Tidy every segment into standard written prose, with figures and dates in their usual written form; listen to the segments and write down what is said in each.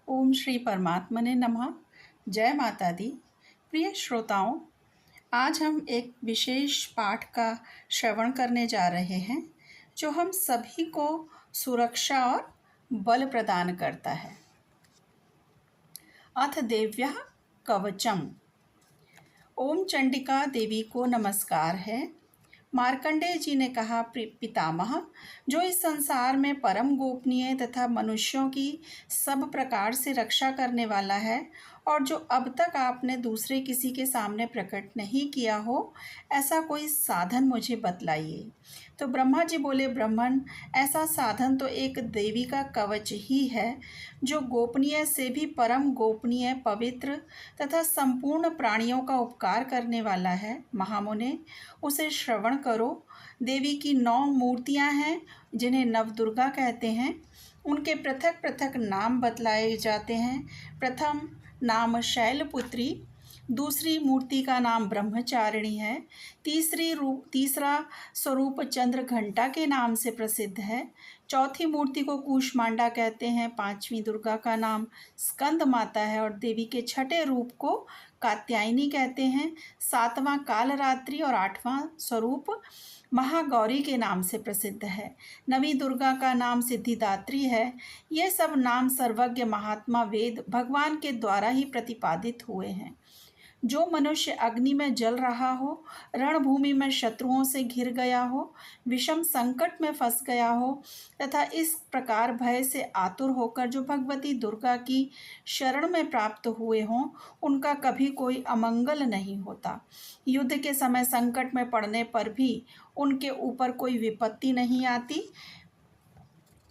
ओम श्री परमात्मने नमः। जय माता दी। प्रिय श्रोताओं, आज हम एक विशेष पाठ का श्रवण करने जा रहे हैं जो हम सभी को सुरक्षा और बल प्रदान करता है। अथ देव्यः कवचम। ओम चंडिका देवी को नमस्कार है। मार्कंडेय जी ने कहा, पितामह, जो इस संसार में परम गोपनीय तथा मनुष्यों की सब प्रकार से रक्षा करने वाला है और जो अब तक आपने दूसरे किसी के सामने प्रकट नहीं किया हो, ऐसा कोई साधन मुझे बतलाइए। तो ब्रह्मा जी बोले, ब्राह्मण, ऐसा साधन तो एक देवी का कवच ही है जो गोपनीय से भी परम गोपनीय, पवित्र तथा संपूर्ण प्राणियों का उपकार करने वाला है। महामुने, उसे श्रवण करो। देवी की 9 मूर्तियां हैं जिन्हें नवदुर्गा कहते हैं। उनके पृथक पृथक नाम बतलाए जाते हैं। प्रथम नाम शैलपुत्री, दूसरी मूर्ति का नाम ब्रह्मचारिणी है, तीसरा स्वरूप चंद्र घंटा के नाम से प्रसिद्ध है, चौथी मूर्ति को कूष्मांडा कहते हैं, पांचवी दुर्गा का नाम स्कंद माता है और देवी के छठे रूप को कात्यायनी कहते हैं, सातवां कालरात्रि और आठवां स्वरूप महागौरी के नाम से प्रसिद्ध है। नवी दुर्गा का नाम सिद्धिदात्री है। ये सब नाम सर्वज्ञ महात्मा वेद भगवान के द्वारा ही प्रतिपादित हुए हैं। जो मनुष्य अग्नि में जल रहा हो, रणभूमि में शत्रुओं से घिर गया हो, विषम संकट में फंस गया हो तथा इस प्रकार भय से आतुर होकर जो भगवती दुर्गा की शरण में प्राप्त हुए हों, उनका कभी कोई अमंगल नहीं होता। युद्ध के समय संकट में पड़ने पर भी उनके ऊपर कोई विपत्ति नहीं आती।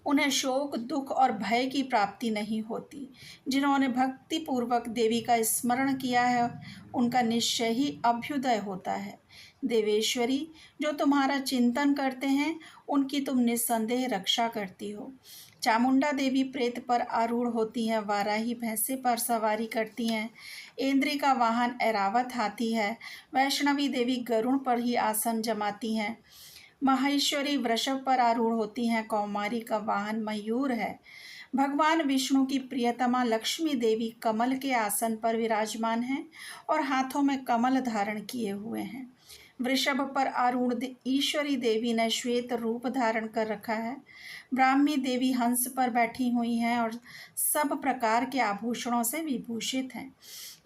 उन्हें शोक, दुख और भय की प्राप्ति नहीं होती। जिन्होंने भक्ति पूर्वक देवी का स्मरण किया है, उनका निश्चय ही अभ्युदय होता है। देवेश्वरी, जो तुम्हारा चिंतन करते हैं, उनकी तुम निस्संदेह रक्षा करती हो। चामुंडा देवी प्रेत पर आरूढ़ होती हैं, वाराही भैंसे पर सवारी करती हैं, इंद्री का वाहन ऐरावत हाथी है, वैष्णवी देवी गरुड़ पर ही आसन जमाती हैं, महेश्वरी वृषभ पर आरूढ़ होती हैं, कौमारी का वाहन मयूर है। भगवान विष्णु की प्रियतमा लक्ष्मी देवी कमल के आसन पर विराजमान हैं और हाथों में कमल धारण किए हुए हैं। वृषभ पर आरूढ़ ईश्वरी देवी ने श्वेत रूप धारण कर रखा है। ब्राह्मी देवी हंस पर बैठी हुई हैं और सब प्रकार के आभूषणों से विभूषित हैं।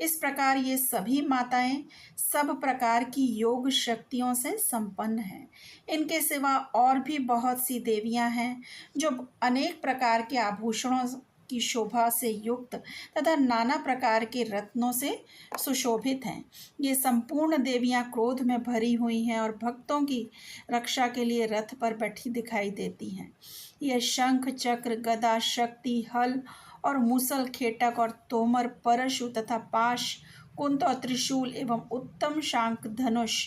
इस प्रकार ये सभी माताएं सब प्रकार की योग शक्तियों से संपन्न हैं। इनके सिवा और भी बहुत सी देवियां हैं जो अनेक प्रकार के आभूषणों की शोभा से युक्त तथा नाना प्रकार के रत्नों से सुशोभित हैं। ये संपूर्ण देवियां क्रोध में भरी हुई हैं और भक्तों की रक्षा के लिए रथ पर बैठी दिखाई देती हैं। ये शंख, चक्र, गदा, शक्ति, हल और मूसल, खेटक और तोमर, परशु तथा पाश, कुंत और त्रिशूल एवं उत्तम शांक, धनुष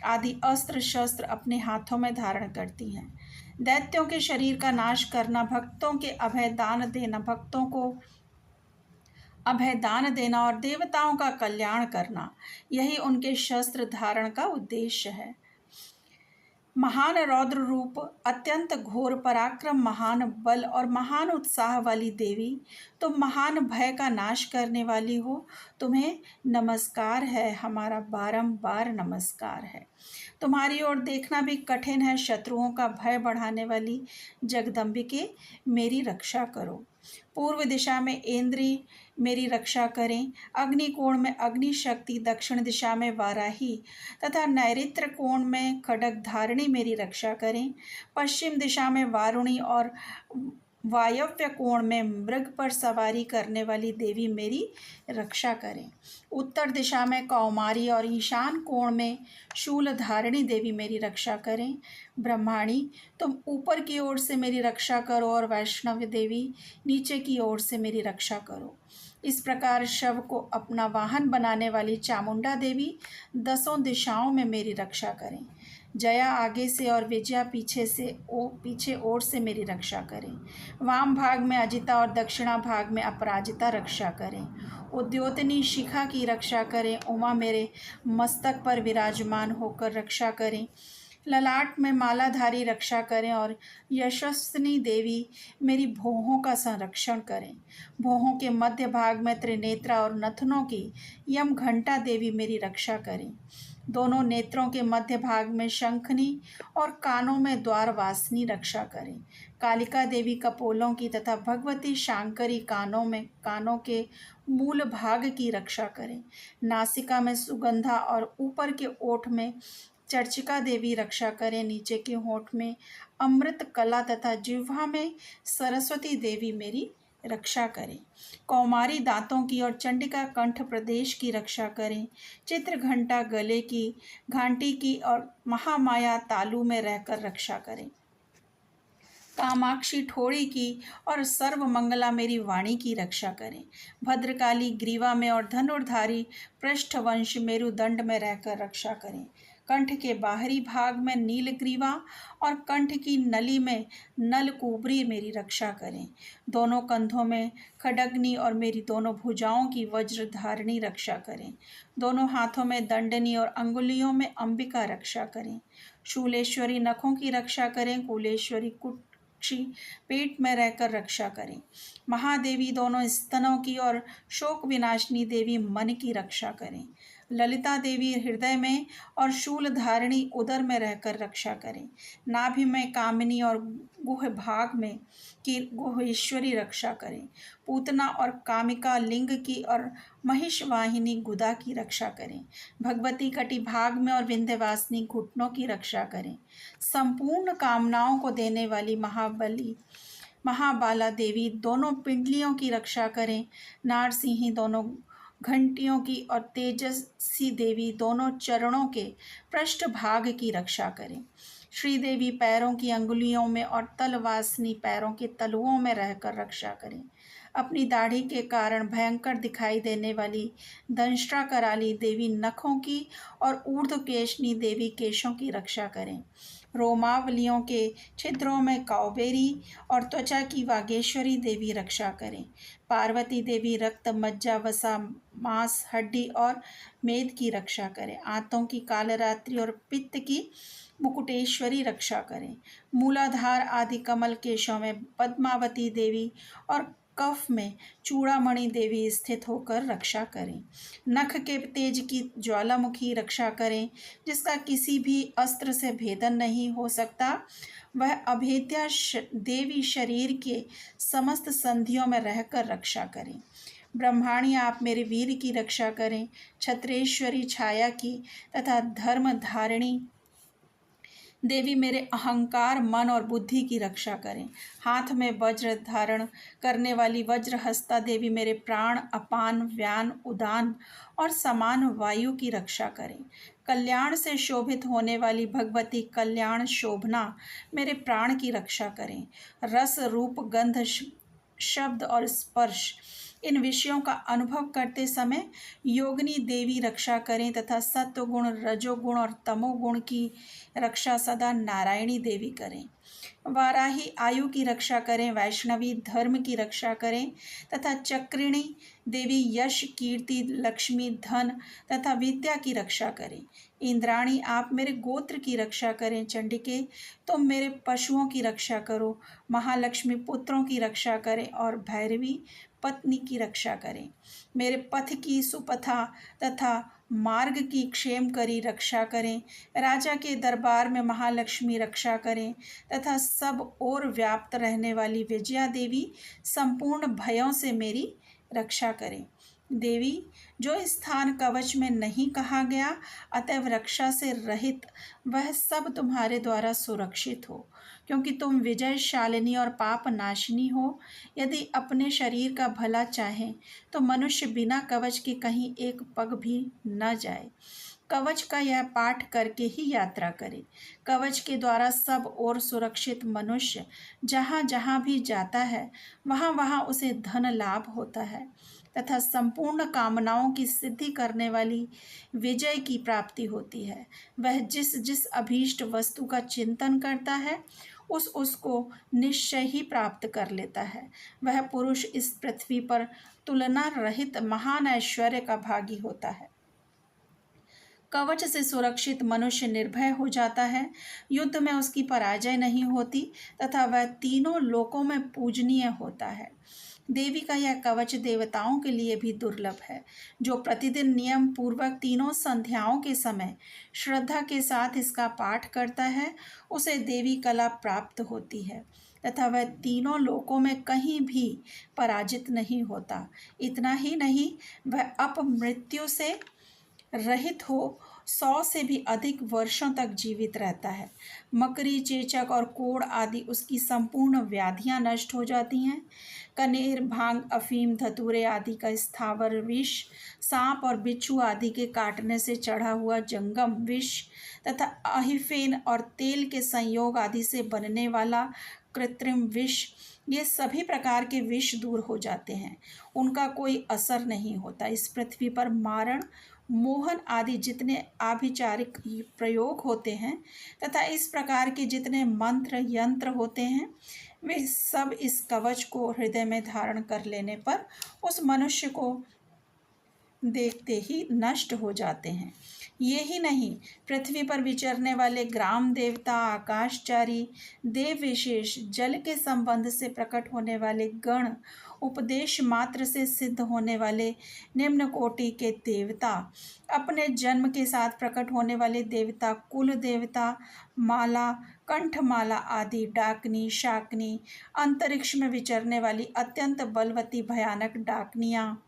आदि अस्त्र शस्त्र अपने हाथों में धारण करती हैं। दैत्यों के शरीर का नाश करना, भक्तों के अभय दान देना, भक्तों को अभय दान देना और देवताओं का कल्याण करना, यही उनके शस्त्र धारण का उद्देश्य है। महान रौद्र रूप, अत्यंत घोर पराक्रम, महान बल और महान उत्साह वाली देवी, तुम महान भय का नाश करने वाली हो। तुम्हें नमस्कार है, हमारा बारंबार नमस्कार है। तुम्हारी ओर देखना भी कठिन है। शत्रुओं का भय बढ़ाने वाली जगदम्बिके, मेरी रक्षा करो। पूर्व दिशा में इंद्री मेरी रक्षा करें, अग्निकोण में अग्नि शक्ति, दक्षिण दिशा में वाराही तथा नैऋत्य कोण में खड्ग धारिणी मेरी रक्षा करें, पश्चिम दिशा में वारुणी और वायव्य कोण में मृग पर सवारी करने वाली देवी मेरी रक्षा करें, उत्तर दिशा में कौमारी और ईशान कोण में शूल धारिणी देवी मेरी रक्षा करें। ब्रह्माणी, तुम ऊपर की ओर से मेरी रक्षा करो और वैष्णव देवी नीचे की ओर से मेरी रक्षा करो। इस प्रकार शव को अपना वाहन बनाने वाली चामुंडा देवी 10 दिशाओं में मेरी रक्षा करें। जया आगे से और विजया पीछे ओर से मेरी रक्षा करें। वाम भाग में अजिता और दक्षिणा भाग में अपराजिता रक्षा करें। उद्योतनी शिखा की रक्षा करें। उमा मेरे मस्तक पर विराजमान होकर रक्षा करें। ललाट में मालाधारी रक्षा करें और यशस्विनी देवी मेरी भौहों का संरक्षण करें। भौहों के मध्य भाग में त्रिनेत्रा और नथनों की यम घंटा देवी मेरी रक्षा करें। दोनों नेत्रों के मध्य भाग में शंखनी और कानों में द्वारवासिनी रक्षा करें। कालिका देवी कपोलों की तथा भगवती शांकरी कानों के मूल भाग की रक्षा करें। नासिका में सुगंधा और ऊपर के ओठ में चर्चिका देवी रक्षा करें। नीचे के होंठ में अमृत कला तथा जिह्वा में सरस्वती देवी मेरी रक्षा करें। कौमारी दांतों की और चंडिका कंठ प्रदेश की रक्षा करें। चित्र घंटा गले की, घंटी की और महामाया तालु में रहकर रक्षा करें। कामाक्षी ठोड़ी की और सर्वमंगला मेरी वाणी की रक्षा करें। भद्रकाली ग्रीवा में और धनुर्धारी पृष्ठवंश मेरुदंड में रहकर रक्षा करें। कंठ के बाहरी भाग में नीलग्रीवा और कंठ की नली में नलकुबरी मेरी रक्षा करें। दोनों कंधों में खड्गनी और मेरी दोनों भुजाओं की वज्रधारिणी रक्षा करें। दोनों हाथों में दंडनी और अंगुलियों में अंबिका रक्षा करें। शूलेश्वरी नखों की रक्षा करें। कुलेश्वरी पेट में रहकर रक्षा करें। महादेवी दोनों स्तनों की और शोक विनाशिनी देवी मन की रक्षा करें। ललिता देवी हृदय में और शूलधारिणी उदर में रहकर रक्षा करें। नाभि में कामिनी और गुह भाग में की गुहेश्वरी रक्षा करें। पूतना और कामिका लिंग की और महिषवाहिनी गुदा की रक्षा करें। भगवती कटि भाग में और विंध्यवासिनी घुटनों की रक्षा करें। संपूर्ण कामनाओं को देने वाली महाबाला देवी दोनों पिंडलियों की रक्षा करें। नारसिंही दोनों घंटियों की और तेजस्वी देवी दोनों चरणों के पृष्ठभाग की रक्षा करें। श्रीदेवी पैरों की अंगुलियों में और तलवासिनी पैरों के तलुओं में रहकर रक्षा करें। अपनी दाढ़ी के कारण भयंकर दिखाई देने वाली दंष्ट्रा कराली देवी नखों की और ऊर्ध्वकेशनी देवी केशों की रक्षा करें। रोमावलियों के छिद्रों में काउबेरी और त्वचा की वागेश्वरी देवी रक्षा करें। पार्वती देवी रक्त, मज्जा, वसा, मांस, हड्डी और मेद की रक्षा करें। आंतों की कालरात्रि और पित्त की मुकुटेश्वरी रक्षा करें। मूलाधार आदि कमल केशों में पद्मावती देवी और कफ में चूड़ामणि देवी स्थित होकर रक्षा करें। नख के तेज की ज्वालामुखी रक्षा करें, जिसका किसी भी अस्त्र से भेदन नहीं हो सकता। वह अभेद्या देवी शरीर के समस्त संधियों में रहकर रक्षा करें। ब्रह्माणी आप मेरे वीर की रक्षा करें। छत्रेश्वरी छाया की तथा धर्म धारिणी देवी मेरे अहंकार, मन और बुद्धि की रक्षा करें। हाथ में वज्र धारण करने वाली वज्रहस्ता देवी मेरे प्राण, अपान, व्यान, उदान और समान वायु की रक्षा करें। कल्याण से शोभित होने वाली भगवती कल्याण शोभना मेरे प्राण की रक्षा करें। रस, रूप, गंध, शब्द और स्पर्श इन विषयों का अनुभव करते समय योगिनी देवी रक्षा करें तथा सत्वगुण, रजोगुण और तमोगुण की रक्षा सदा नारायणी देवी करें। वाराही आयु की रक्षा करें। वैष्णवी धर्म की रक्षा करें तथा चक्रिणी देवी यश, कीर्ति, लक्ष्मी, धन तथा विद्या की रक्षा करें। इंद्राणी आप मेरे गोत्र की रक्षा करें। चंडिके तुम मेरे पशुओं की रक्षा करो। महालक्ष्मी पुत्रों की रक्षा करें और भैरवी पत्नी की रक्षा करें। मेरे पथ की सुपथा तथा मार्ग की क्षेम करी रक्षा करें। राजा के दरबार में महालक्ष्मी रक्षा करें तथा सब ओर व्याप्त रहने वाली विजया देवी संपूर्ण भयों से मेरी रक्षा करें। देवी, जो स्थान कवच में नहीं कहा गया अतएव रक्षा से रहित, वह सब तुम्हारे द्वारा सुरक्षित हो, क्योंकि तुम विजयशालिनी और पाप नाशिनी हो। यदि अपने शरीर का भला चाहें तो मनुष्य बिना कवच के कहीं एक पग भी न जाए। कवच का यह पाठ करके ही यात्रा करे। कवच के द्वारा सब और सुरक्षित मनुष्य जहाँ जहाँ भी जाता है वहाँ वहाँ उसे धन लाभ होता है तथा संपूर्ण कामनाओं की सिद्धि करने वाली विजय की प्राप्ति होती है। वह जिस जिस अभीष्ट वस्तु का चिंतन करता है उसको निश्चय ही प्राप्त कर लेता है। वह पुरुष इस पृथ्वी पर तुलना रहित महान ऐश्वर्य का भागी होता है। कवच से सुरक्षित मनुष्य निर्भय हो जाता है, युद्ध में उसकी पराजय नहीं होती तथा वह तीनों लोकों में पूजनीय होता है। देवी का यह कवच देवताओं के लिए भी दुर्लभ है। जो प्रतिदिन नियम पूर्वक तीनों संध्याओं के समय श्रद्धा के साथ इसका पाठ करता है, उसे देवी कला प्राप्त होती है तथा वह तीनों लोकों में कहीं भी पराजित नहीं होता। इतना ही नहीं, वह अपमृत्यु से रहित हो 100 से भी अधिक वर्षों तक जीवित रहता है। मकड़ी, चेचक और कोढ़ आदि उसकी संपूर्ण व्याधियां नष्ट हो जाती हैं। कनेर, भांग, अफीम, धतूरे आदि का स्थावर विष, सांप और बिच्छू आदि के काटने से चढ़ा हुआ जंगम विष तथा अहिफेन और तेल के संयोग आदि से बनने वाला कृत्रिम विष, ये सभी प्रकार के विष दूर हो जाते हैं। उनका कोई असर नहीं होता। इस पृथ्वी पर मारण, मोहन आदि जितने आभिचारिक प्रयोग होते हैं तथा इस प्रकार के जितने मंत्र यंत्र होते हैं, वे सब इस कवच को हृदय में धारण कर लेने पर उस मनुष्य को देखते ही नष्ट हो जाते हैं। ये ही नहीं, पृथ्वी पर विचरने वाले ग्राम देवता, आकाशचारी, देव विशेष, जल के संबंध से प्रकट होने वाले गण, उपदेश मात्र से सिद्ध होने वाले निम्न कोटि के देवता, अपने जन्म के साथ प्रकट होने वाले देवता, कुल देवता, माला, कंठमाला आदि, डाकनी, शाकनी, अंतरिक्ष में विचरने वाली अत्यंत बलवती भयानक डाकनियाँ,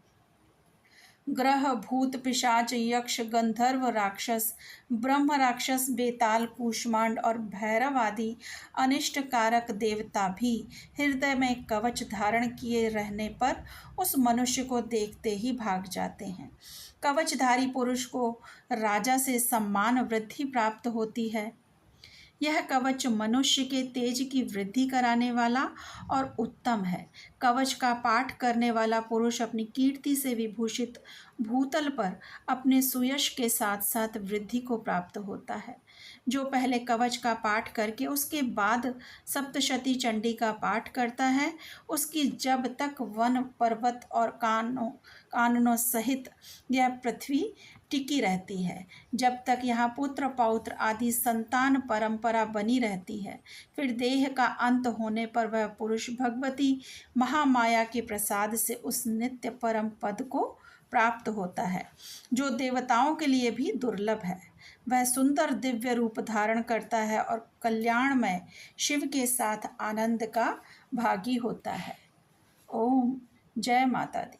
ग्रह, भूत, पिशाच, यक्ष, गंधर्व, राक्षस, ब्रह्म राक्षस, बेताल, कूष्मांड और भैरव आदि अनिष्ट कारक देवता भी हृदय में कवच धारण किए रहने पर उस मनुष्य को देखते ही भाग जाते हैं। कवचधारी पुरुष को राजा से सम्मान वृद्धि प्राप्त होती है। यह कवच मनुष्य के तेज की वृद्धि कराने वाला और उत्तम है। कवच का पाठ करने वाला पुरुष अपनी कीर्ति से विभूषित भूतल पर अपने सुयश के साथ साथ वृद्धि को प्राप्त होता है। जो पहले कवच का पाठ करके उसके बाद सप्तशती चंडी का पाठ करता है, उसकी जब तक वन, पर्वत और काननों सहित यह पृथ्वी टिकी रहती है, जब तक यहाँ पुत्र पौत्र आदि संतान परंपरा बनी रहती है, फिर देह का अंत होने पर वह पुरुष भगवती महामाया के प्रसाद से उस नित्य परम पद को प्राप्त होता है, जो देवताओं के लिए भी दुर्लभ है। वह सुंदर दिव्य रूप धारण करता है और कल्याणमय शिव के साथ आनंद का भागी होता है। ओम जय माता दी।